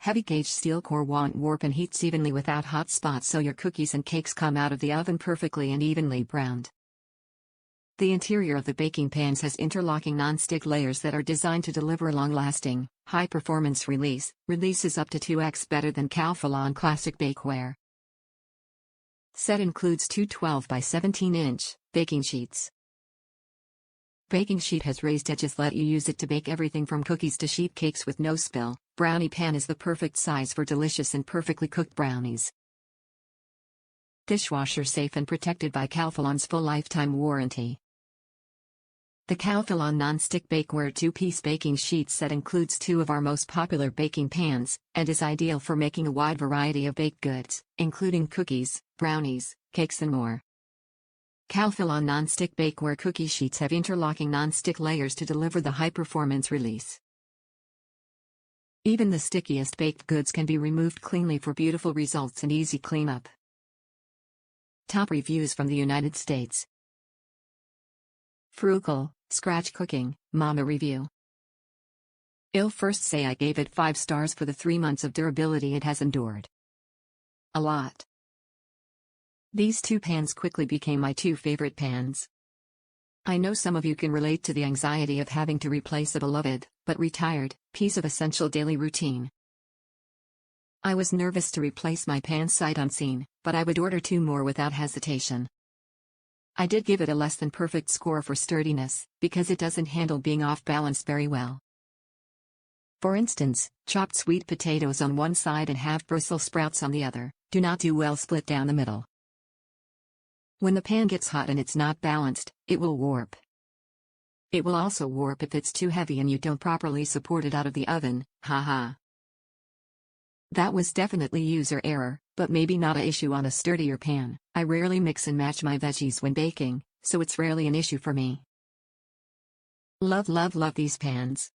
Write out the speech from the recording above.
Heavy gauge steel core won't warp and heats evenly without hot spots, so your cookies and cakes come out of the oven perfectly and evenly browned. The interior of the baking pans has interlocking non-stick layers that are designed to deliver long-lasting, high-performance releases up to 2x better than Calphalon Classic Bakeware. Set includes two 12 by 17-inch baking sheets. Baking sheet has raised edges, let you use it to bake everything from cookies to sheet cakes with no spill. Brownie pan is the perfect size for delicious and perfectly cooked brownies. Dishwasher safe and protected by Calphalon's full lifetime warranty. The Calphalon Nonstick Bakeware 2-piece baking sheet set includes two of our most popular baking pans, and is ideal for making a wide variety of baked goods, including cookies, brownies, cakes and more. Calphalon Nonstick Bakeware cookie sheets have interlocking non-stick layers to deliver the high-performance release. Even the stickiest baked goods can be removed cleanly for beautiful results and easy cleanup. Top reviews from the United States. Frugal, scratch cooking, mama review. I'll first say I gave it 5 stars for the 3 months of durability it has endured. A lot. These two pans quickly became my 2 favorite pans. I know some of you can relate to the anxiety of having to replace a beloved, but retired, piece of essential daily routine. I was nervous to replace my pan sight unseen, but I would order 2 more without hesitation. I did give it a less than perfect score for sturdiness, because it doesn't handle being off balance very well. For instance, chopped sweet potatoes on one side and half Brussels sprouts on the other, do not do well split down the middle. When the pan gets hot and it's not balanced, it will warp. It will also warp if it's too heavy and you don't properly support it out of the oven, haha. That was definitely user error, but maybe not a issue on a sturdier pan. I rarely mix and match my veggies when baking, so it's rarely an issue for me. Love these pans.